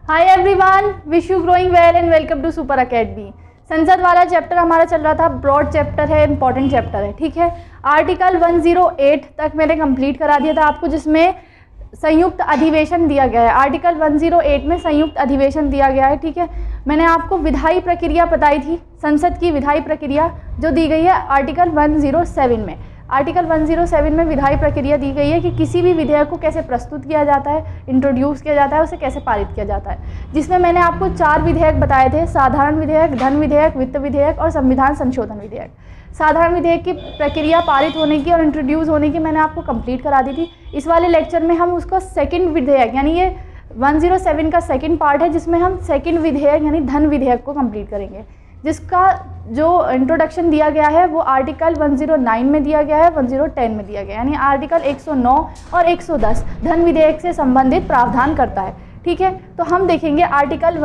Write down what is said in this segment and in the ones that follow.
Hi everyone, wish you growing well and welcome to super academy. संसद वाला chapter हमारा चल रहा था, ब्रॉड चैप्टर है, इंपॉर्टेंट चैप्टर है, ठीक है। आर्टिकल 108 तक मैंने कंप्लीट करा दिया था आपको, जिसमें संयुक्त अधिवेशन दिया गया है। आर्टिकल 108 में संयुक्त अधिवेशन दिया गया है, ठीक है। मैंने आपको विधायी प्रक्रिया बताई थी, संसद की विधायी प्रक्रिया जो दी गई है आर्टिकल 107 में। आर्टिकल 107 में विधायी प्रक्रिया दी गई है कि किसी भी विधेयक को कैसे प्रस्तुत किया जाता है, इंट्रोड्यूस किया जाता है, उसे कैसे पारित किया जाता है, जिसमें मैंने आपको 4 विधेयक बताए थे: साधारण विधेयक, धन विधेयक, वित्त विधेयक और संविधान संशोधन विधेयक। साधारण विधेयक की प्रक्रिया पारित होने की और इंट्रोड्यूस होने की मैंने आपको कंप्लीट करा दी थी। इस वाले लेक्चर में हम उसको सेकंड विधेयक, यानी ये 107 का सेकंड पार्ट है, जिसमें हम सेकंड विधेयक यानी धन विधेयक को कंप्लीट करेंगे, जिसका जो इंट्रोडक्शन दिया गया है वो आर्टिकल 109 में दिया गया है, 110 में दिया गया है, यानी आर्टिकल 109 और 110 धन विधेयक से संबंधित प्रावधान करता है, ठीक है। तो हम देखेंगे आर्टिकल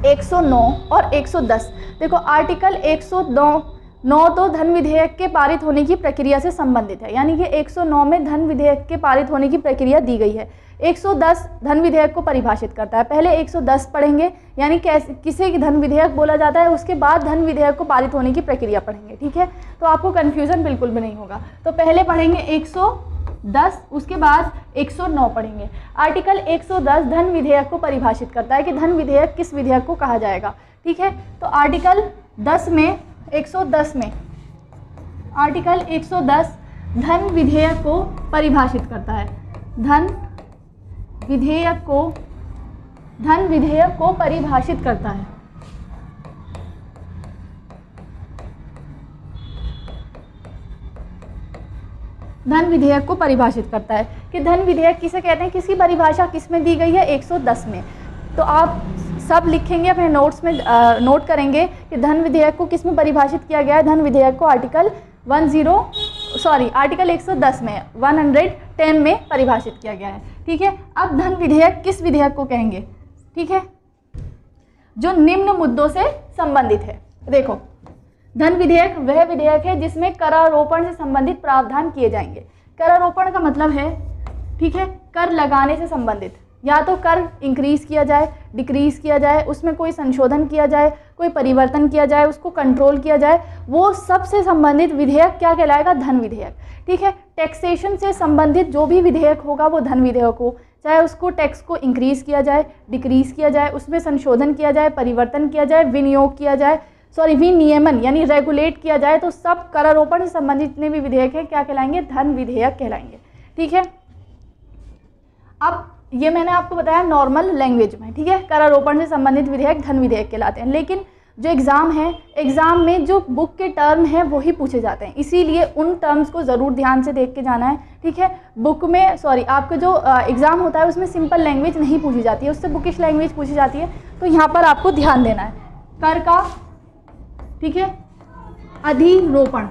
109 और 110। देखो आर्टिकल 109 तो धन विधेयक के पारित होने की प्रक्रिया से संबंधित है, यानी कि 109 में धन विधेयक के पारित होने की प्रक्रिया दी गई है। 110 धन विधेयक को परिभाषित करता है। पहले 110 पढ़ेंगे, यानी कैसे किसे धन विधेयक बोला जाता है, उसके बाद धन विधेयक को पारित होने की प्रक्रिया पढ़ेंगे, ठीक है। तो आपको कन्फ्यूजन बिल्कुल भी नहीं होगा। तो पहले पढ़ेंगे 110, उसके बाद 109 पढ़ेंगे। आर्टिकल 110 धन विधेयक को परिभाषित करता है कि धन विधेयक किस विधेयक को कहा जाएगा, ठीक है। तो आर्टिकल 110 में आर्टिकल 110 धन विधेयक को परिभाषित करता है। धन विधेयक को परिभाषित करता है। धन विधेयक को परिभाषित करता है कि धन विधेयक किसे कहते हैं, किसकी परिभाषा किस में दी गई है, 110 में। तो आप सब लिखेंगे अपने नोट्स में, नोट करेंगे कि धन विधेयक को किस में परिभाषित किया गया है। धन विधेयक को आर्टिकल 110 में 110 में परिभाषित किया गया है, ठीक है। अब धन विधेयक किस विधेयक को कहेंगे, ठीक है, जो निम्न मुद्दों से संबंधित है। देखो, धन विधेयक वह विधेयक है जिसमें करारोपण से संबंधित प्रावधान किए जाएंगे। करारोपण का मतलब है, ठीक है, कर लगाने से संबंधित, या तो कर इंक्रीज किया जाए, डिक्रीज किया जाए, उसमें कोई संशोधन किया जाए, कोई परिवर्तन किया जाए, उसको कंट्रोल किया जाए, वो सबसे संबंधित विधेयक क्या कहलाएगा, धन विधेयक, ठीक है। टैक्सेशन से संबंधित जो भी विधेयक होगा वो धन विधेयक हो, चाहे उसको टैक्स को इंक्रीज किया जाए, डिक्रीज किया जाए, उसमें संशोधन किया जाए, परिवर्तन किया जाए, विनियमन यानी रेगुलेट किया जाए, तो सब करारोपण से संबंधित जितने भी विधेयक हैं क्या कहलाएंगे, धन विधेयक कहलाएंगे, ठीक है। अब ये मैंने आपको बताया नॉर्मल लैंग्वेज में, ठीक है। करारोपण से संबंधित विधेयक धन विधेयक कहलाते हैं, लेकिन जो एग्ज़ाम है, एग्ज़ाम में जो बुक के टर्म हैं वही पूछे जाते हैं, इसीलिए उन टर्म्स को ज़रूर ध्यान से देख के जाना है, ठीक है। बुक में आपका जो एग्ज़ाम होता है उसमें सिंपल लैंग्वेज नहीं पूछी जाती है, उससे बुकिश लैंग्वेज पूछी जाती है, तो यहाँ पर आपको ध्यान देना है। कर का, ठीक है, अधिरोपण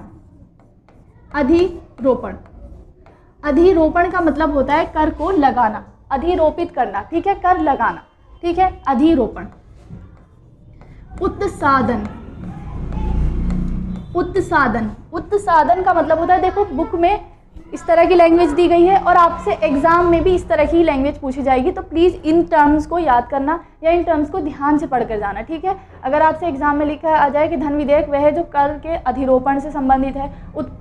का मतलब होता है कर को लगाना, अधिरोपित करना, ठीक है, कर लगाना, ठीक है, अधिरोपण। उत्सादन का मतलब होता है, देखो बुक में इस तरह की लैंग्वेज दी गई है और आपसे एग्जाम में भी इस तरह की लैंग्वेज पूछी जाएगी, तो प्लीज़ इन टर्म्स को याद करना या इन टर्म्स को ध्यान से पढ़कर जाना, ठीक है। अगर आपसे एग्जाम में लिखा आ जाए कि धन विधेयक वह है जो कर के अधिरोपण से संबंधित है,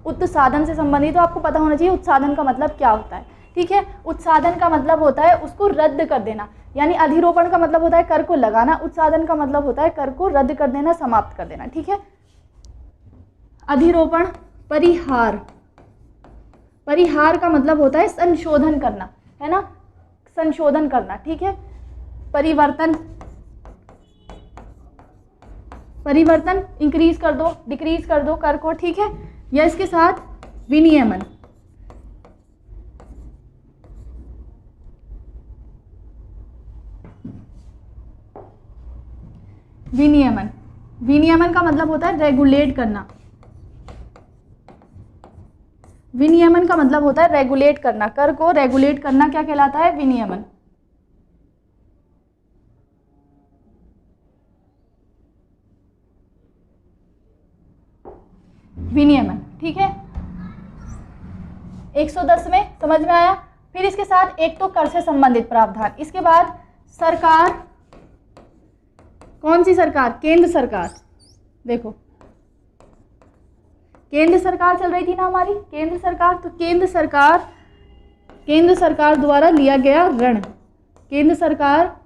उत्सादन से संबंधित, तो आपको पता होना चाहिए उत्सादन का मतलब क्या होता है, ठीक है। उत्सादन का मतलब होता है उसको रद्द कर देना, यानी अधिरोपण का मतलब होता है कर को लगाना, उत्सादन का मतलब होता है कर को रद्द कर देना, समाप्त कर देना, ठीक है। अधिरोपण, परिहार का मतलब होता है संशोधन करना, है ना, संशोधन करना, ठीक है। परिवर्तन इंक्रीज कर दो, डिक्रीज कर दो कर को, ठीक है। या इसके साथ विनियमन, विनियमन का मतलब होता है रेगुलेट करना, विनियमन का मतलब होता है रेगुलेट करना, कर को रेगुलेट करना क्या कहलाता है, विनियमन। ठीक है। 110 में समझ में आया। फिर इसके साथ एक तो कर से संबंधित प्रावधान, इसके बाद सरकार, कौन सी सरकार, केंद्र सरकार, देखो केंद्र सरकार चल रही थी ना हमारी, केंद्र सरकार, तो केंद्र सरकार द्वारा लिया गया ऋण, केंद्र सरकार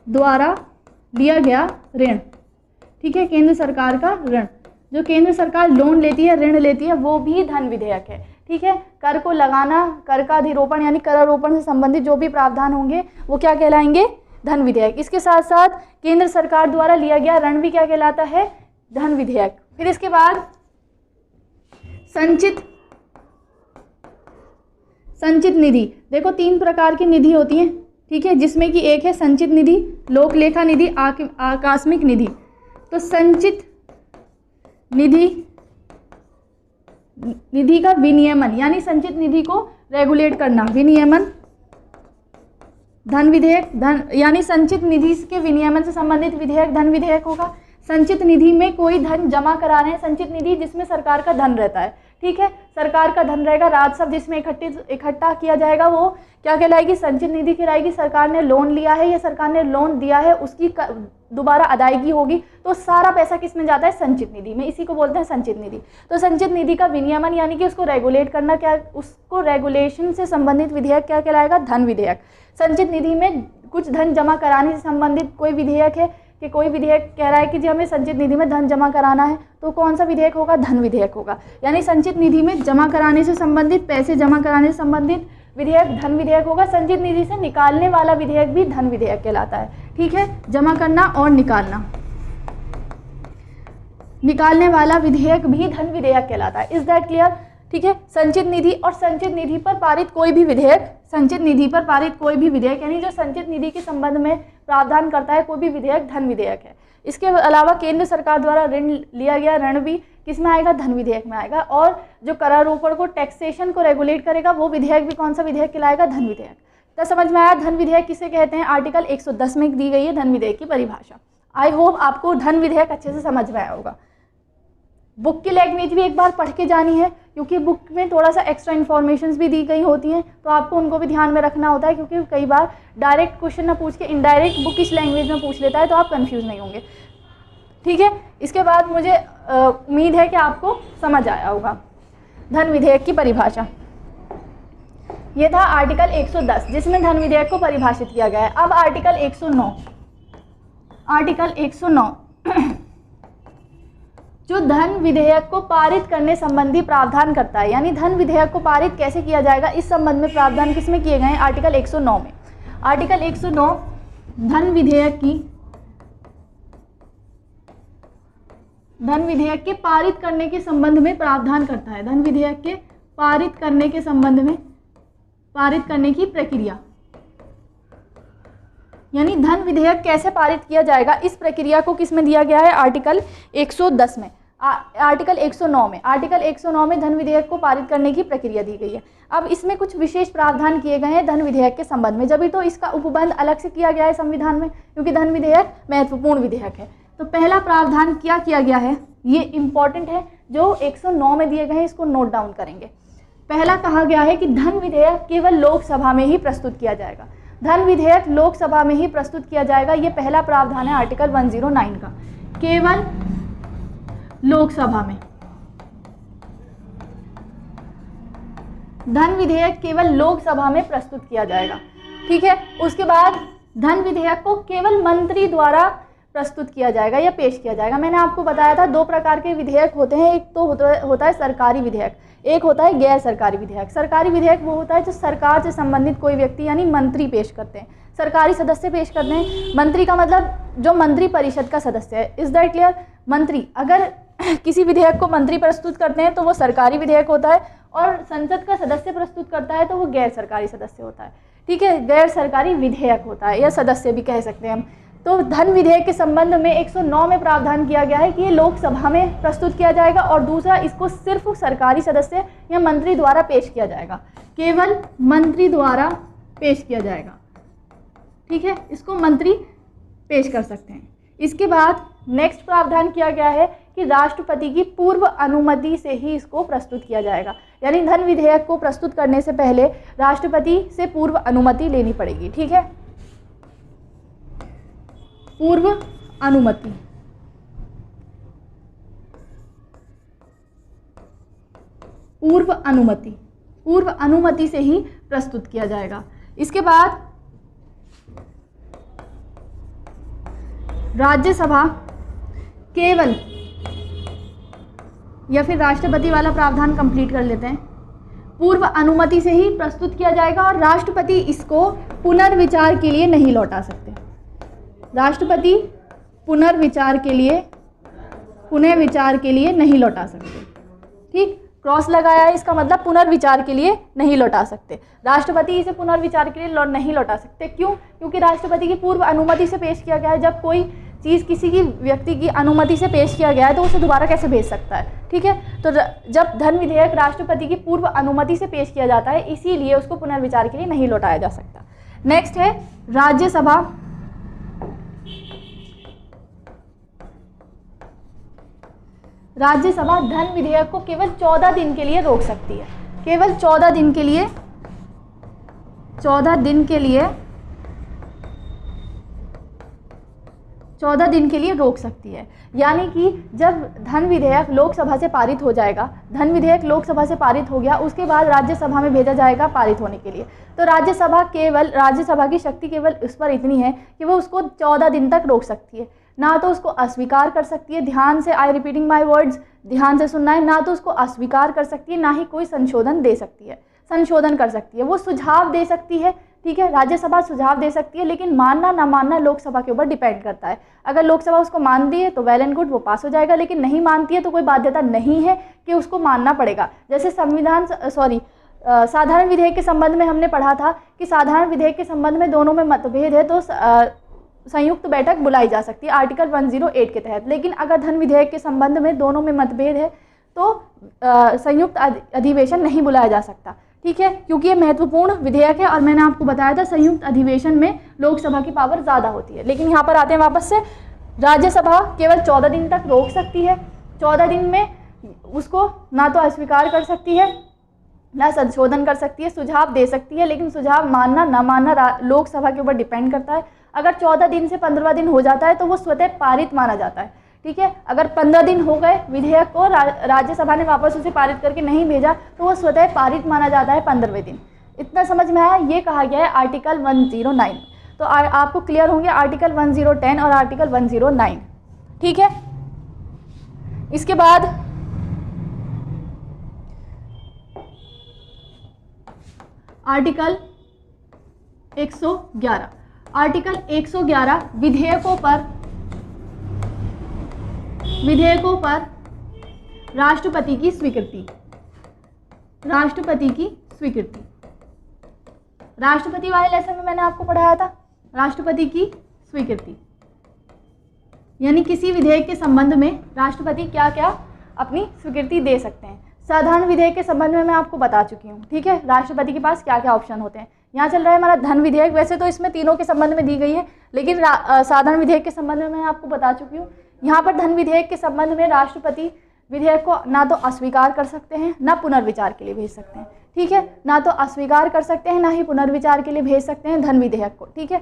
द्वारा लिया गया ऋण, ठीक है, केंद्र सरकार का ऋण, जो केंद्र सरकार लोन लेती है, ऋण लेती है, वो भी धन विधेयक है, ठीक है। कर को लगाना, कर का अधिरोपण यानी करारोपण से संबंधित जो भी प्रावधान होंगे वो क्या कहलाएंगे, धन विधेयक। इसके साथ साथ केंद्र सरकार द्वारा लिया गया ऋण भी क्या कहलाता है, धन विधेयक। फिर इसके बाद संचित निधि, देखो 3 प्रकार की निधि होती हैं, ठीक है, जिसमें कि एक है संचित निधि, लोक लेखा निधि, आकस्मिक निधि। तो संचित निधि का विनियमन यानी संचित निधि को रेगुलेट करना, विनियमन, धन विधेयक, धन यानी संचित निधि के विनियमन से संबंधित विधेयक धन विधेयक होगा। संचित निधि में कोई धन जमा करा रहे हैं, संचित निधि जिसमें सरकार का धन रहता है, ठीक है, सरकार का धन रहेगा, राजस्व जिसमें इकट्ठा किया जाएगा वो क्या कहलाएगी, संचित निधि कहलाएगी। सरकार ने लोन लिया है या सरकार ने लोन दिया है, उसकी दोबारा अदायगी होगी, तो सारा पैसा किस में जाता है, संचित निधि में, इसी को बोलते हैं संचित निधि। तो संचित निधि का विनियमन यानी कि उसको रेगुलेट करना, क्या उसको रेगुलेशन से संबंधित विधेयक क्या कहलाएगा, धन विधेयक। संचित निधि में कुछ धन जमा कराने से संबंधित कोई विधेयक है कि कोई विधेयक कह रहा है कि जी हमें संचित निधि में धन जमा कराना है, तो कौन सा विधेयक होगा, धन विधेयक होगा। यानी संचित निधि में जमा कराने से संबंधित, पैसे जमा कराने से संबंधित विधेयक धन विधेयक होगा। संचित निधि से निकालने वाला विधेयक भी धन विधेयक कहलाता है, ठीक है, जमा करना और निकालने वाला विधेयक भी धन विधेयक कहलाता है। इज दैट क्लियर, ठीक है। संचित निधि और संचित निधि पर पारित कोई भी विधेयक, संचित निधि पर पारित कोई भी विधेयक यानी जो संचित निधि के संबंध में प्रावधान करता है कोई भी विधेयक धन विधेयक है। इसके अलावा केंद्र सरकार द्वारा ऋण लिया गया ऋण भी किस में आएगा, धन विधेयक में आएगा। और जो करारोपण को, टैक्सेशन को रेगुलेट करेगा वो विधेयक भी कौन सा विधेयक कहलाएगा, धन विधेयक। तो समझ में आया धन विधेयक किसे कहते हैं, आर्टिकल 110 में दी गई है धन विधेयक की परिभाषा। आई होप आपको धन विधेयक अच्छे से समझ में आया होगा। बुक की लैंग्वेज भी एक बार पढ़ के जानी है, क्योंकि बुक में थोड़ा सा एक्स्ट्रा इन्फॉर्मेशंस भी दी गई होती हैं, तो आपको उनको भी ध्यान में रखना होता है, क्योंकि कई बार डायरेक्ट क्वेश्चन ना पूछ के इनडायरेक्ट बुक इस लैंग्वेज में पूछ लेता है, तो आप कंफ्यूज नहीं होंगे, ठीक है। इसके बाद मुझे उम्मीद है कि आपको समझ आया होगा धन विधेयक की परिभाषा। ये था आर्टिकल 110 जिसमें धन विधेयक को परिभाषित किया गया है। अब आर्टिकल 109, आर्टिकल 109 जो धन विधेयक को पारित करने संबंधी प्रावधान करता है, यानी धन विधेयक को पारित कैसे किया जाएगा इस संबंध में प्रावधान किसमें किए गए हैं, आर्टिकल 109 में। आर्टिकल 109 धन विधेयक के पारित करने के संबंध में प्रावधान करता है। धन विधेयक के पारित करने के संबंध में, पारित करने की प्रक्रिया, यानी धन विधेयक कैसे पारित किया जाएगा इस प्रक्रिया को किसमें दिया गया है, आर्टिकल 110 में, आर्टिकल 109 में। आर्टिकल 109 में धन विधेयक को पारित करने की प्रक्रिया दी गई है। अब इसमें कुछ विशेष प्रावधान किए गए हैं धन विधेयक के संबंध में, जब तो इसका उपबंध अलग से किया गया है संविधान में, क्योंकि धन विधेयक महत्वपूर्ण विधेयक है। तो पहला प्रावधान क्या किया गया है, ये इंपॉर्टेंट है, जो 109 में दिए गए हैं, इसको नोट डाउन करेंगे। पहला कहा गया है कि धन विधेयक केवल लोकसभा में ही प्रस्तुत किया जाएगा। धन विधेयक लोकसभा में ही प्रस्तुत किया जाएगा, ये पहला प्रावधान है आर्टिकल 109 का, केवल लोकसभा में। धन विधेयक केवल लोकसभा में प्रस्तुत किया जाएगा, ठीक है। उसके बाद धन विधेयक को केवल मंत्री द्वारा प्रस्तुत किया जाएगा या पेश किया जाएगा। मैंने आपको बताया था 2 प्रकार के विधेयक होते हैं, एक तो होता है सरकारी विधेयक, एक होता है गैर सरकारी विधेयक। सरकारी विधेयक वो होता है जो सरकार से संबंधित कोई व्यक्ति यानी मंत्री पेश करते हैं, सरकारी सदस्य पेश करते हैं। मंत्री का मतलब जो मंत्री परिषद का सदस्य है। Is that clear. मंत्री अगर किसी विधेयक को मंत्री प्रस्तुत करते हैं तो वो सरकारी विधेयक होता है, और संसद का सदस्य प्रस्तुत करता है तो वो गैर सरकारी सदस्य होता है, ठीक है, गैर सरकारी विधेयक होता है या सदस्य भी कह सकते हैं हम। तो धन विधेयक के संबंध में 109 में प्रावधान किया गया है कि ये लोकसभा में प्रस्तुत किया जाएगा, और दूसरा इसको सिर्फ सरकारी सदस्य या मंत्री द्वारा पेश किया जाएगा, केवल मंत्री द्वारा पेश किया जाएगा, ठीक है, इसको मंत्री पेश कर सकते हैं। इसके बाद नेक्स्ट प्रावधान किया गया है कि राष्ट्रपति की पूर्व अनुमति से ही इसको प्रस्तुत किया जाएगा, यानी धन विधेयक को प्रस्तुत करने से पहले राष्ट्रपति से पूर्व अनुमति लेनी पड़ेगी। ठीक है, पूर्व अनुमति। पूर्व अनुमति, पूर्व अनुमति से ही प्रस्तुत किया जाएगा। इसके बाद राज्यसभा केवल, या फिर राष्ट्रपति वाला प्रावधान कंप्लीट कर लेते हैं, पूर्व अनुमति से ही प्रस्तुत किया जाएगा और राष्ट्रपति इसको पुनर्विचार के लिए नहीं लौटा सकते। राष्ट्रपति पुनः विचार के लिए नहीं लौटा सकते। ठीक, क्रॉस लगाया है, इसका मतलब पुनर्विचार के लिए नहीं लौटा सकते। राष्ट्रपति इसे पुनर्विचार के लिए नहीं लौटा सकते। क्यों? क्योंकि राष्ट्रपति की पूर्व अनुमति से पेश किया गया है। जब कोई चीज़ किसी की व्यक्ति की अनुमति से पेश किया गया है तो उसे दोबारा कैसे भेज सकता है। ठीक है, तो जब धन विधेयक राष्ट्रपति की पूर्व अनुमति से पेश किया जाता है, इसीलिए उसको पुनर्विचार के लिए नहीं लौटाया जा सकता। नेक्स्ट है राज्यसभा। राज्यसभा धन विधेयक को केवल 14 दिन के लिए रोक सकती है। केवल 14 दिन के लिए, 14 दिन के लिए रोक सकती है। यानी कि जब धन विधेयक लोकसभा से पारित हो जाएगा, धन विधेयक लोकसभा से पारित हो गया, उसके बाद राज्यसभा में भेजा जाएगा पारित होने के लिए। तो राज्यसभा की शक्ति केवल उस पर इतनी है कि वो उसको 14 दिन तक रोक सकती है। ना तो उसको अस्वीकार कर सकती है, ध्यान से, आई रिपीटिंग माई वर्ड्स, ध्यान से सुनना है, ना तो उसको अस्वीकार कर सकती है, ना ही कोई संशोधन दे सकती है, संशोधन कर सकती है। वो सुझाव दे सकती है। ठीक है, राज्यसभा सुझाव दे सकती है, लेकिन मानना ना मानना लोकसभा के ऊपर डिपेंड करता है। अगर लोकसभा उसको मानती है तो वेल एंड गुड, वो पास हो जाएगा, लेकिन नहीं मानती है तो कोई बाध्यता नहीं है कि उसको मानना पड़ेगा। जैसे साधारण विधेयक के संबंध में हमने पढ़ा था कि साधारण विधेयक के संबंध में दोनों में मतभेद है तो संयुक्त बैठक बुलाई जा सकती है आर्टिकल 108 के तहत। लेकिन अगर धन विधेयक के संबंध में दोनों में मतभेद है तो संयुक्त अधिवेशन नहीं बुलाया जा सकता। ठीक है, क्योंकि ये महत्वपूर्ण विधेयक है और मैंने आपको बताया था संयुक्त अधिवेशन में लोकसभा की पावर ज़्यादा होती है। लेकिन यहाँ पर आते हैं वापस से, राज्यसभा केवल 14 दिन तक रोक सकती है। 14 दिन में उसको ना तो अस्वीकार कर सकती है, ना संशोधन कर सकती है, सुझाव दे सकती है, लेकिन सुझाव मानना ना मानना लोकसभा के ऊपर डिपेंड करता है। अगर 14 दिन से 15 दिन हो जाता है तो वो स्वतः पारित माना जाता है। ठीक है, अगर 15 दिन हो गए विधेयक को, राज्यसभा ने वापस उसे पारित करके नहीं भेजा तो वो स्वतः पारित माना जाता है 15वें दिन। इतना समझ में आया? ये कहा गया है आर्टिकल 109। तो आपको क्लियर होंगे आर्टिकल 1010 और आर्टिकल 109। ठीक है, इसके बाद आर्टिकल 111। आर्टिकल 111 विधेयकों पर राष्ट्रपति की स्वीकृति। राष्ट्रपति वाले लेसन में मैंने आपको पढ़ाया था राष्ट्रपति की स्वीकृति, यानी किसी विधेयक के संबंध में राष्ट्रपति क्या क्या अपनी स्वीकृति दे सकते हैं। साधारण विधेयक के संबंध में मैं आपको बता चुकी हूँ। ठीक है, राष्ट्रपति के पास क्या क्या ऑप्शन होते हैं। यहाँ चल रहा है हमारा धन विधेयक, वैसे तो इसमें तीनों के संबंध में दी गई है, लेकिन साधारण विधेयक के संबंध में मैं आपको बता चुकी हूँ। यहाँ पर धन विधेयक के संबंध में राष्ट्रपति विधेयक को ना तो अस्वीकार कर सकते हैं ना पुनर्विचार के लिए भेज सकते हैं। ठीक है, ना तो अस्वीकार कर सकते हैं ना ही पुनर्विचार के लिए भेज सकते हैं धन विधेयक को। ठीक है,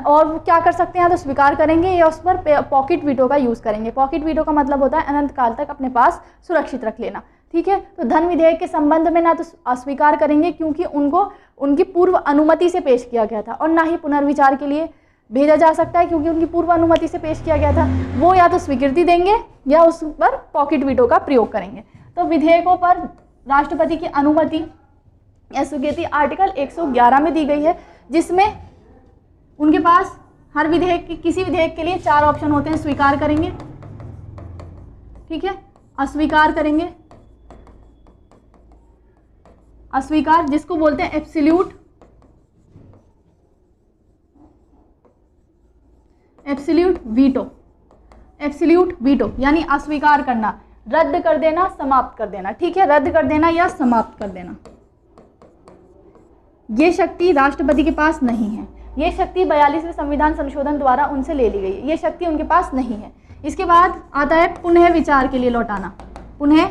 और वो क्या कर सकते हैं, या तो स्वीकार करेंगे या उस पर पॉकेट वीटो का यूज़ करेंगे। पॉकेट वीटो का मतलब होता है अनंत काल तक अपने पास सुरक्षित रख लेना। ठीक है, तो धन विधेयक के संबंध में ना तो अस्वीकार करेंगे क्योंकि उनकी पूर्व अनुमति से पेश किया गया था, और ना ही पुनर्विचार के लिए भेजा जा सकता है क्योंकि उनकी पूर्व अनुमति से पेश किया गया था। वो या तो स्वीकृति देंगे या उस पर पॉकेट वीटो का प्रयोग करेंगे। तो विधेयकों पर राष्ट्रपति की अनुमति या स्वीकृति आर्टिकल 111 में दी गई है, जिसमें उनके पास हर विधेयक, किसी विधेयक के लिए 4 ऑप्शन होते हैं। स्वीकार करेंगे, ठीक है, अस्वीकार करेंगे, अस्वीकार जिसको बोलते हैं एब्सोल्यूट वीटो, यानी अस्वीकार करना, रद्द कर देना, समाप्त कर देना। ठीक है, रद्द कर देना या समाप्त कर देना, ये शक्ति राष्ट्रपति के पास नहीं है। ये शक्ति 42वें संविधान संशोधन द्वारा उनसे ले ली गई है, ये शक्ति उनके पास नहीं है। इसके बाद आता है पुनः विचार के लिए लौटाना, पुनः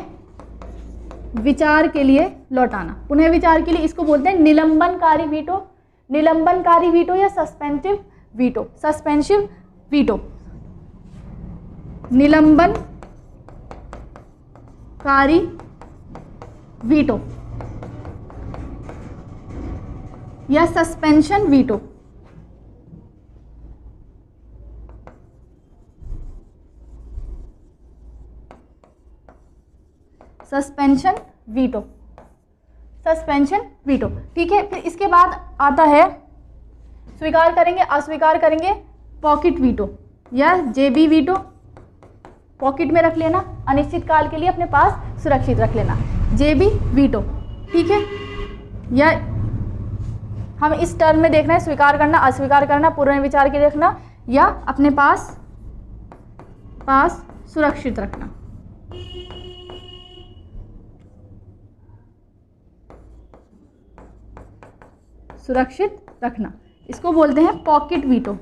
विचार के लिए लौटाना। पुनः विचार के लिए इसको बोलते हैं निलंबनकारी वीटो, निलंबनकारी वीटो या सस्पेंसिव वीटो, सस्पेंसिव वीटो, निलंबनकारी वीटो या suspension veto. Suspension veto, suspension veto, ठीक है। फिर इसके बाद आता है स्वीकार करेंगे अस्वीकार करेंगे पॉकेट वीटो या जेबी वीटो, पॉकेट में रख लेना, अनिश्चित काल के लिए अपने पास सुरक्षित रख लेना, जेबी वीटो, ठीक है। या हम इस टर्म में देखना है स्वीकार करना अस्वीकार करना, पुनर्विचार के लिए रखना या अपने पास सुरक्षित रखना। सुरक्षित रखना, इसको बोलते हैं पॉकेट वीटो।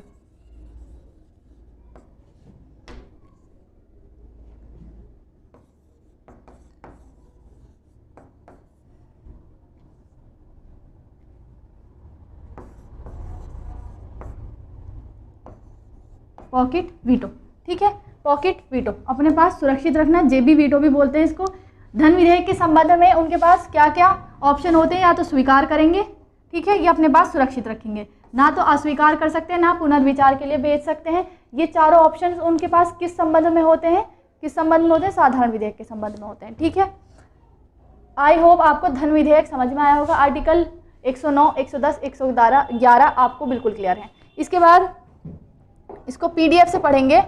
पॉकेट वीटो, ठीक है, पॉकेट वीटो अपने पास सुरक्षित रखना, जेबी वीटो भी बोलते हैं इसको। धन विधेयक के संबंध में उनके पास क्या क्या ऑप्शन होते हैं, या तो स्वीकार करेंगे, ठीक है, ये अपने पास सुरक्षित रखेंगे, ना तो अस्वीकार कर सकते हैं, ना पुनर्विचार के लिए भेज सकते हैं। ये चारों ऑप्शंस उनके पास किस संबंध में होते हैं, किस संबंध में होते हैं, साधारण विधेयक के संबंध में होते हैं, ठीक है। आई होप आपको धन विधेयक समझ में आया होगा। आर्टिकल 109, 110, 111 आपको बिल्कुल क्लियर है। इसके बाद इसको PDF से पढ़ेंगे।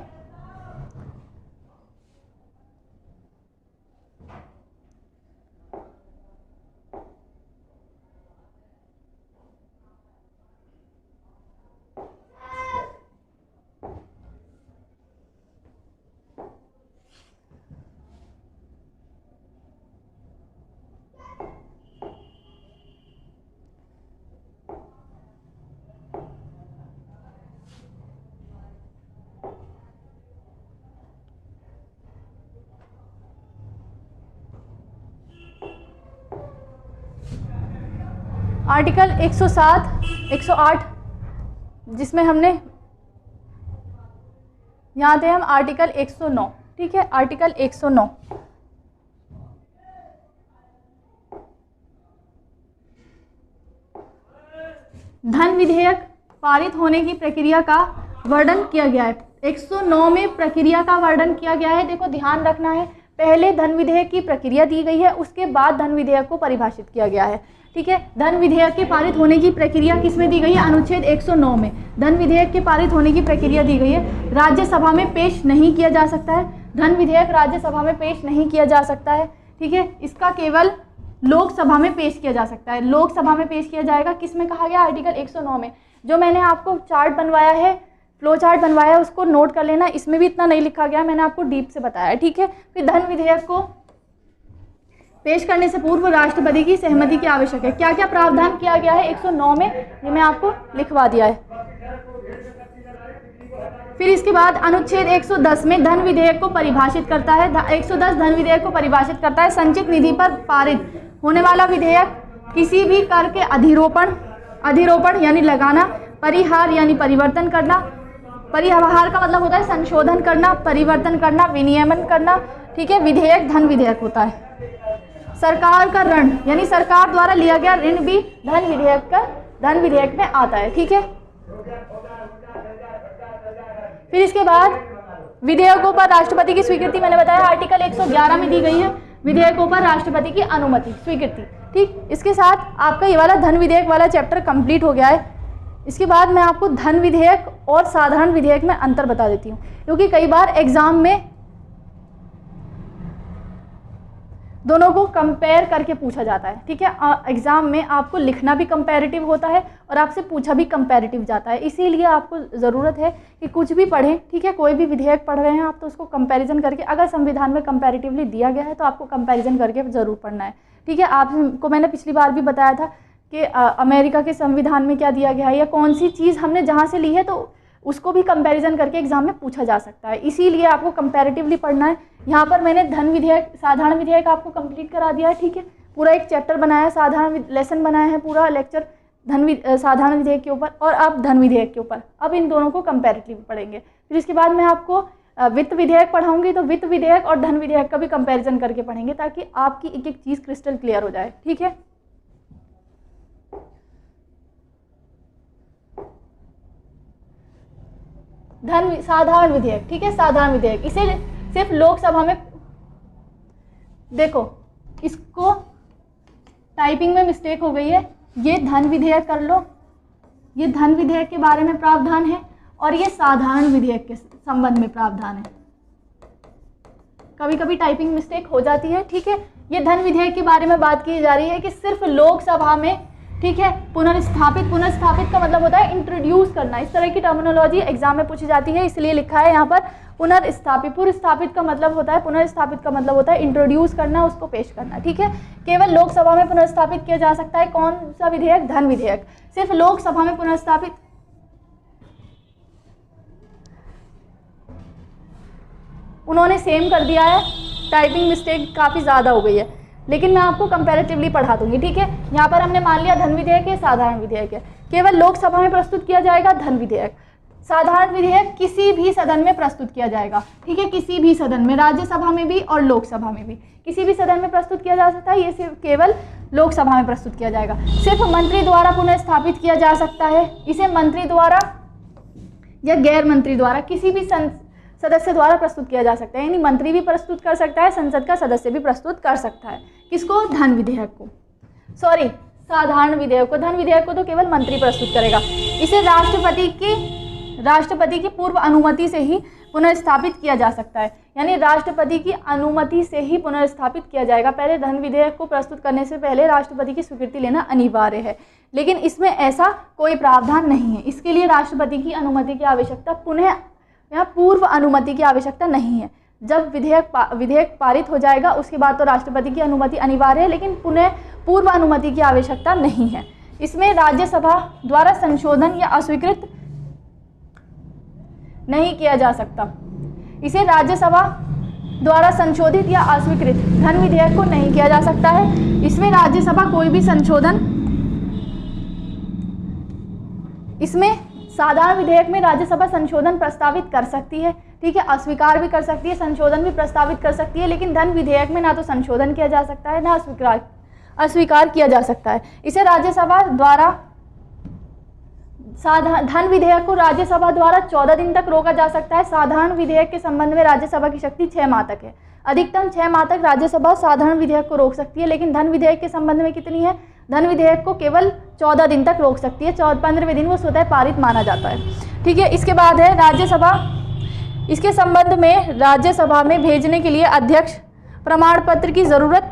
आर्टिकल 107, 108 जिसमें हमने यहाँ थे हम आर्टिकल 109, ठीक है, आर्टिकल 109। धन विधेयक पारित होने की प्रक्रिया का वर्णन किया गया है। 109 में प्रक्रिया का वर्णन किया गया है। देखो ध्यान रखना है, पहले धन विधेयक की प्रक्रिया दी गई है, उसके बाद धन विधेयक को परिभाषित किया गया है, ठीक है। धन विधेयक के पारित होने की प्रक्रिया किसमें दी गई है, अनुच्छेद 109 में धन विधेयक के पारित होने की प्रक्रिया दी गई है। राज्यसभा में पेश नहीं किया जा सकता है, धन विधेयक राज्यसभा में पेश नहीं किया जा सकता है, ठीक है। इसका केवल लोकसभा में पेश किया जा सकता है, लोकसभा में पेश किया जाएगा। किसमें कहा गया, आर्टिकल 109 में। जो मैंने आपको चार्ट बनवाया है, फ्लो चार्ट बनवाया है, उसको नोट कर लेना। इसमें भी इतना नहीं लिखा गया, मैंने आपको डीप से बताया, ठीक है। फिर धन विधेयक को पेश करने से पूर्व राष्ट्रपति की सहमति की आवश्यक है। क्या क्या प्रावधान किया गया है 109 में, ये मैं आपको लिखवा दिया है। फिर इसके बाद अनुच्छेद 110 में धन विधेयक को परिभाषित करता है। 110 धन विधेयक को परिभाषित करता है, संचित निधि पर पारित होने वाला विधेयक किसी भी कर के अधिरोपण यानी लगाना, परिहार यानी परिवर्तन करना, परिहार का मतलब होता है संशोधन करना, परिवर्तन करना, विनियमन करना, ठीक है, विधेयक धन विधेयक होता है। सरकार का ऋण यानी सरकार द्वारा लिया गया ऋण भी धन विधेयक में आता है, ठीक है। फिर इसके बाद विधेयकों पर राष्ट्रपति की स्वीकृति, मैंने बताया आर्टिकल 111 में दी गई है, विधेयकों पर राष्ट्रपति की अनुमति स्वीकृति, ठीक। इसके साथ आपका ये वाला धन विधेयक वाला चैप्टर कंप्लीट हो गया है। इसके बाद मैं आपको धन विधेयक और साधारण विधेयक में अंतर बता देती हूँ, क्योंकि कई बार एग्जाम में दोनों को कंपेयर करके पूछा जाता है, ठीक है। एग्जाम में आपको लिखना भी कंपैरेटिव होता है और आपसे पूछा भी कंपैरेटिव जाता है, इसीलिए आपको ज़रूरत है कि कुछ भी पढ़ें, ठीक है। कोई भी विधेयक पढ़ रहे हैं आप तो उसको कंपैरिजन करके, अगर संविधान में कंपैरेटिवली दिया गया है तो आपको कंपैरिजन करके ज़रूर पढ़ना है, ठीक है। आपको मैंने पिछली बार भी बताया था कि अमेरिका के संविधान में क्या दिया गया है, या कौन सी चीज़ हमने जहाँ से ली है, तो उसको भी कंपैरिजन करके एग्जाम में पूछा जा सकता है। इसीलिए आपको कंपैरेटिवली पढ़ना है। यहाँ पर मैंने धन विधेयक, साधारण विधेयक आपको कंप्लीट करा दिया है, ठीक है। पूरा एक चैप्टर बनाया है, साधारण लेसन बनाया है, पूरा लेक्चर साधारण विधेयक के ऊपर और अब धन विधेयक के ऊपर। अब इन दोनों को कंपैरेटिवली पढ़ेंगे। फिर इसके बाद मैं आपको वित्त विधेयक पढ़ाऊंगी, तो वित्त विधेयक और धन विधेयक का भी कंपैरिजन करके पढ़ेंगे, ताकि आपकी एक एक चीज़ क्रिस्टल क्लियर हो जाए, ठीक है। साधारण विधेयक, ठीक है, साधारण विधेयक, इसे सिर्फ लोकसभा में, देखो इसको टाइपिंग में मिस्टेक हो गई है, ये धन विधेयक कर लो, ये धन विधेयक के बारे में प्रावधान है और ये साधारण विधेयक के संबंध में प्रावधान है। कभी कभी टाइपिंग मिस्टेक हो जाती है, ठीक है। ये धन विधेयक के बारे में बात की जा रही है कि सिर्फ लोकसभा में, ठीक है, पुनर्स्थापित, पुनर्स्थापित का मतलब होता है इंट्रोड्यूस करना। इस तरह की टर्मिनोलॉजी एग्जाम में पूछी जाती है, इसलिए लिखा है यहाँ पर पुनर्स्थापित। पुनर्स्थापित का मतलब होता है, पुनर्स्थापित का मतलब होता है इंट्रोड्यूस करना, उसको पेश करना, ठीक है। केवल लोकसभा में पुनर्स्थापित किया जा सकता है कौन सा विधेयक? धन विधेयक। सिर्फ लोकसभा में पुनर्स्थापित, उन्होंने सेम कर दिया है, टाइपिंग मिस्टेक काफ़ी ज़्यादा हो गई है, लेकिन मैं आपको कंपैरेटिवली पढ़ा दूंगी, ठीक है। यहाँ पर हमने मान लिया धन विधेयक है, साधारण विधेयक है। केवल लोकसभा में प्रस्तुत किया जाएगा धन विधेयक। साधारण विधेयक किसी भी सदन में प्रस्तुत किया जाएगा, ठीक है, किसी भी सदन में, राज्यसभा में भी और लोकसभा में भी, किसी भी सदन में प्रस्तुत किया जा सकता है। ये सिर्फ केवल लोकसभा में प्रस्तुत किया जाएगा। सिर्फ मंत्री द्वारा पुनर्स्थापित किया जा सकता है, इसे मंत्री द्वारा या गैर मंत्री द्वारा, किसी भी सदस्य द्वारा प्रस्तुत किया जा सकता है। यानी मंत्री भी प्रस्तुत कर सकता है, संसद का सदस्य भी प्रस्तुत कर सकता है। किसको? धन विधेयक को, सॉरी साधारण विधेयक को। धन विधेयक को तो केवल मंत्री प्रस्तुत करेगा। इसे राष्ट्रपति की पूर्व अनुमति से ही पुनर्स्थापित किया जा सकता है, यानी राष्ट्रपति की अनुमति से ही पुनर्स्थापित किया जाएगा। पहले धन विधेयक को प्रस्तुत करने से पहले राष्ट्रपति की स्वीकृति लेना अनिवार्य है, लेकिन इसमें ऐसा कोई प्रावधान नहीं है। इसके लिए राष्ट्रपति की अनुमति की आवश्यकता, पुनः यहाँ पूर्व अनुमति की आवश्यकता नहीं है। जब विधेयक पारित हो जाएगा उसके बाद तो राष्ट्रपति की अनुमति अनिवार्य है, लेकिन पुनः पूर्व अनुमति की आवश्यकता नहीं है। इसमें राज्यसभा द्वारा संशोधन या अस्वीकृत नहीं किया जा सकता। इसे राज्यसभा द्वारा संशोधित या अस्वीकृत धन विधेयक को नहीं किया जा सकता है। इसमें राज्यसभा कोई भी संशोधन, इसमें साधारण विधेयक में राज्यसभा संशोधन प्रस्तावित कर सकती है, ठीक है, अस्वीकार भी कर सकती है, संशोधन भी प्रस्तावित कर सकती है। लेकिन धन विधेयक में ना तो संशोधन किया जा सकता है, ना अस्वीकार किया जा सकता है। इसे राज्यसभा द्वारा, धन विधेयक को राज्यसभा द्वारा 14 दिन तक रोका जा सकता है। साधारण विधेयक के संबंध में राज्यसभा की शक्ति 6 माह तक है। अधिकतम 6 माह तक राज्यसभा साधारण विधेयक को रोक सकती है, लेकिन धन विधेयक के संबंध में कितनी है? धन विधेयक को केवल 14 दिन तक रोक सकती है। 15वें दिन वो स्वतः पारित माना जाता है, ठीक है। इसके बाद है राज्यसभा। इसके संबंध में राज्यसभा में भेजने के लिए अध्यक्ष प्रमाण पत्र की ज़रूरत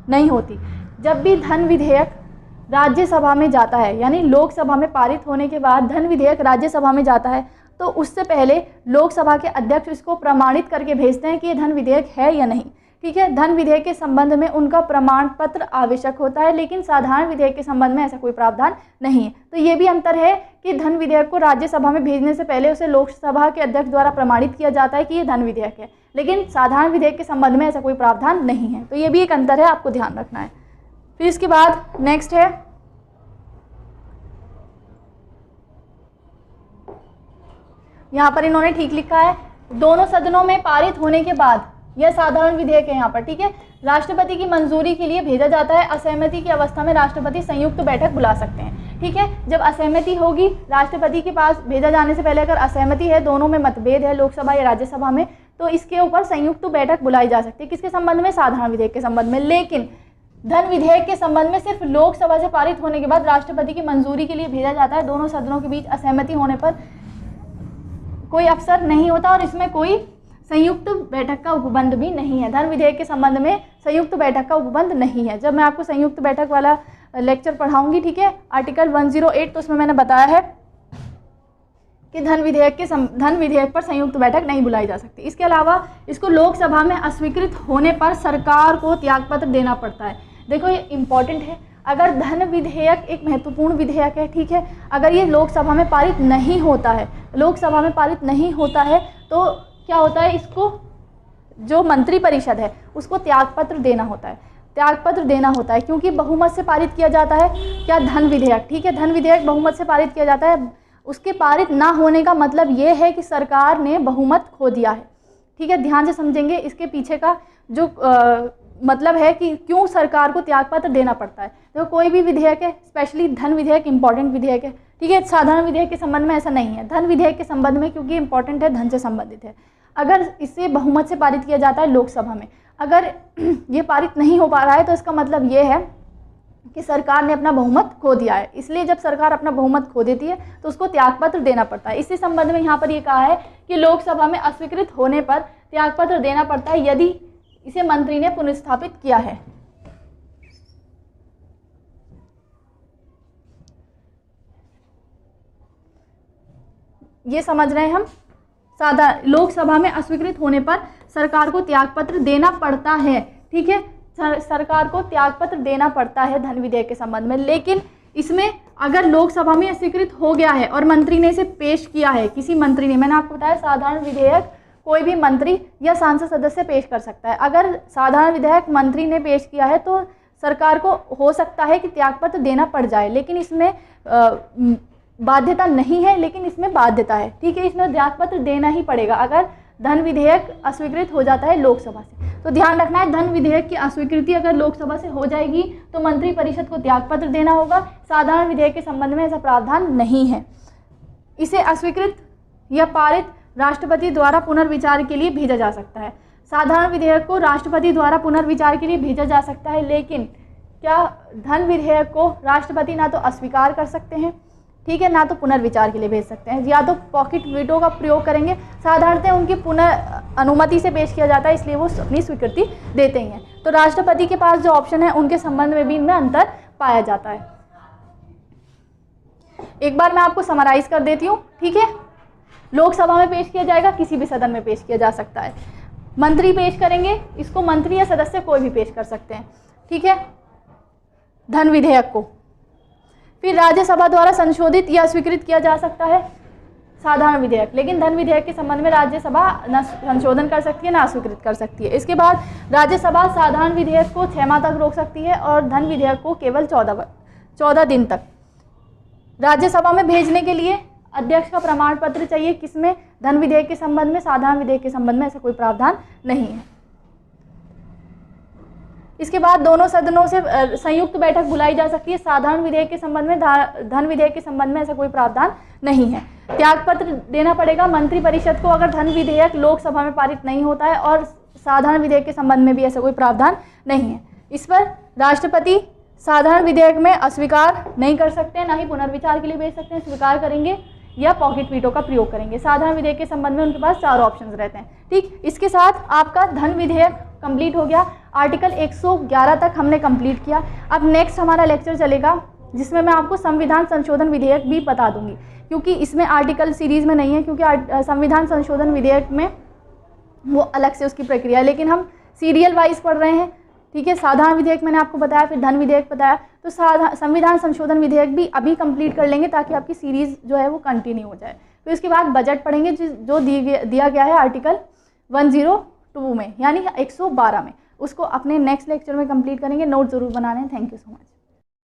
नहीं होती। जब भी धन विधेयक राज्यसभा में जाता है, यानी लोकसभा में पारित होने के बाद धन विधेयक राज्यसभा में जाता है, तो उससे पहले लोकसभा के अध्यक्ष इसको प्रमाणित करके भेजते हैं कि ये धन विधेयक है या नहीं, ठीक है। धन विधेयक के संबंध में उनका प्रमाण पत्र आवश्यक होता है, लेकिन साधारण विधेयक के संबंध में ऐसा कोई प्रावधान नहीं है। तो ये भी अंतर है कि धन विधेयक को राज्यसभा में भेजने से पहले उसे लोकसभा के अध्यक्ष द्वारा प्रमाणित किया जाता है कि ये धन विधेयक है, लेकिन साधारण विधेयक के संबंध में ऐसा कोई प्रावधान नहीं है। तो ये भी एक अंतर है, आपको ध्यान रखना है। फिर इसके बाद नेक्स्ट है, यहाँ पर इन्होंने ठीक लिखा है, दोनों सदनों में पारित होने के बाद, यह साधारण विधेयक है यहाँ पर, ठीक है, राष्ट्रपति की मंजूरी के लिए भेजा जाता है। असहमति की अवस्था में राष्ट्रपति संयुक्त बैठक बुला सकते हैं, ठीक है। जब असहमति होगी, राष्ट्रपति के पास भेजा जाने से पहले अगर असहमति है, दोनों में मतभेद है, लोकसभा या राज्यसभा में, तो इसके ऊपर संयुक्त बैठक बुलाई जा सकती है। किसके संबंध में? साधारण विधेयक के संबंध में। लेकिन धन विधेयक के संबंध में सिर्फ लोकसभा से पारित होने के बाद राष्ट्रपति की मंजूरी के लिए भेजा जाता है। दोनों सदनों के बीच असहमति होने पर कोई अवसर नहीं होता और इसमें कोई संयुक्त बैठक का उपबंध भी नहीं है। धन विधेयक के संबंध में संयुक्त बैठक का उपबंध नहीं है। जब मैं आपको संयुक्त बैठक वाला लेक्चर पढ़ाऊंगी, ठीक है, आर्टिकल 108, तो उसमें मैंने बताया है कि धन विधेयक पर संयुक्त बैठक नहीं बुलाई जा सकती। इसके अलावा इसको लोकसभा में अस्वीकृत होने पर सरकार को त्यागपत्र देना पड़ता है। देखो ये इंपॉर्टेंट है, अगर धन विधेयक एक महत्वपूर्ण विधेयक है, ठीक है, अगर ये लोकसभा में पारित नहीं होता है, लोकसभा में पारित नहीं होता है तो क्या होता है, इसको जो मंत्रिपरिषद है उसको त्यागपत्र देना होता है, त्यागपत्र देना होता है, क्योंकि बहुमत से पारित किया जाता है क्या, धन विधेयक, ठीक है, धन विधेयक बहुमत से पारित किया जाता है। उसके पारित ना होने का मतलब ये है कि सरकार ने बहुमत खो दिया है, ठीक है, ध्यान से समझेंगे इसके पीछे का जो मतलब है कि क्यों सरकार को त्यागपत्र देना पड़ता है। तो कोई भी विधेयक है, स्पेशली धन विधेयक इंपॉर्टेंट विधेयक है, ठीक है, साधारण विधेयक के संबंध में ऐसा नहीं है, धन विधेयक के संबंध में क्योंकि इंपॉर्टेंट है, धन से संबंधित है। अगर इसे बहुमत से पारित किया जाता है लोकसभा में, अगर ये पारित नहीं हो पा रहा है तो इसका मतलब ये है कि सरकार ने अपना बहुमत खो दिया है। इसलिए जब सरकार अपना बहुमत खो देती है तो उसको त्यागपत्र देना पड़ता है। इसी संबंध में यहाँ पर ये कहा है कि लोकसभा में अस्वीकृत होने पर त्यागपत्र देना पड़ता है यदि इसे मंत्री ने पुनर्स्थापित किया है। ये समझ रहे हैं हम, लोकसभा में अस्वीकृत होने पर सरकार को त्यागपत्र देना पड़ता है, ठीक है, सरकार को त्यागपत्र देना पड़ता है धन विधेयक के संबंध में। लेकिन इसमें अगर लोकसभा में अस्वीकृत हो गया है और मंत्री ने इसे पेश किया है, किसी मंत्री ने, मैंने आपको बताया साधारण विधेयक कोई भी मंत्री या सांसद सदस्य पेश कर सकता है। अगर साधारण विधेयक मंत्री ने पेश किया है तो सरकार को हो सकता है कि त्यागपत्र देना पड़ जाए, लेकिन इसमें बाध्यता नहीं है, लेकिन इसमें बाध्यता है, ठीक है, इसमें त्यागपत्र देना ही पड़ेगा अगर धन विधेयक अस्वीकृत हो जाता है लोकसभा से। तो ध्यान रखना है, धन विधेयक की अस्वीकृति अगर लोकसभा से हो जाएगी तो मंत्रिपरिषद को त्यागपत्र देना होगा। साधारण विधेयक के संबंध में ऐसा प्रावधान नहीं है। इसे अस्वीकृत या पारित राष्ट्रपति द्वारा पुनर्विचार के लिए भेजा जा सकता है। साधारण विधेयक को राष्ट्रपति द्वारा पुनर्विचार के लिए भेजा जा सकता है, लेकिन क्या धन विधेयक को राष्ट्रपति ना तो अस्वीकार कर सकते हैं, ठीक है, ना तो पुनर्विचार के लिए भेज सकते हैं, या तो पॉकेट वीटो का प्रयोग करेंगे। साधारणतः उनकी पुनः अनुमति से पेश किया जाता है, इसलिए वो अपनी स्वीकृति देते ही हैं। तो राष्ट्रपति के पास जो ऑप्शन है उनके संबंध में भी इनमें अंतर पाया जाता है। एक बार मैं आपको समराइज कर देती हूँ, ठीक है, लोकसभा में पेश किया जाएगा, किसी भी सदन में पेश किया जा सकता है, मंत्री पेश करेंगे, इसको मंत्री या सदस्य कोई भी पेश कर सकते हैं, ठीक है, धन विधेयक को। फिर राज्यसभा द्वारा संशोधित या स्वीकृत किया जा सकता है साधारण विधेयक, लेकिन धन विधेयक के संबंध में राज्यसभा न संशोधन कर सकती है ना स्वीकृत कर सकती है। इसके बाद राज्यसभा साधारण विधेयक को 6 माह तक रोक सकती है और धन विधेयक को केवल 14 दिन तक। राज्यसभा में भेजने के लिए अध्यक्ष का प्रमाण पत्र चाहिए, किसमें, धन विधेयक के संबंध में। साधारण विधेयक के संबंध में ऐसा कोई प्रावधान नहीं है। इसके बाद दोनों सदनों से संयुक्त बैठक बुलाई जा सकती है। साधारण विधेयक के संबंध में, धन विधेयक के संबंध में ऐसा कोई प्रावधान नहीं है। त्यागपत्र देना पड़ेगा मंत्रिपरिषद को अगर धन विधेयक लोकसभा में पारित नहीं होता है, और साधारण विधेयक के संबंध में भी ऐसा कोई प्रावधान नहीं है। इस पर राष्ट्रपति साधारण विधेयक में अस्वीकार नहीं कर सकते, ना ही पुनर्विचार के लिए भेज सकते हैं, स्वीकार करेंगे या पॉकेट वीटो का प्रयोग करेंगे। साधारण विधेयक के संबंध में उनके पास 4 ऑप्शंस रहते हैं, ठीक। इसके साथ आपका धन विधेयक कंप्लीट हो गया। आर्टिकल 111 तक हमने कंप्लीट किया। अब नेक्स्ट हमारा लेक्चर चलेगा जिसमें मैं आपको संविधान संशोधन विधेयक भी बता दूंगी, क्योंकि इसमें आर्टिकल सीरीज़ में नहीं है, क्योंकि संविधान संशोधन विधेयक में वो अलग से उसकी प्रक्रिया है, लेकिन हम सीरियल वाइज पढ़ रहे हैं, ठीक है। साधारण विधेयक मैंने आपको बताया, फिर धन विधेयक बताया, तो संविधान संशोधन विधेयक भी अभी कंप्लीट कर लेंगे ताकि आपकी सीरीज़ जो है वो कंटिन्यू हो जाए। फिर उसके बाद बजट पढ़ेंगे जो दिया गया है आर्टिकल 102 में, यानी 112 में। उसको अपने नेक्स्ट लेक्चर में कंप्लीट करेंगे। नोट ज़रूर बनाने हैं। Thank you so much.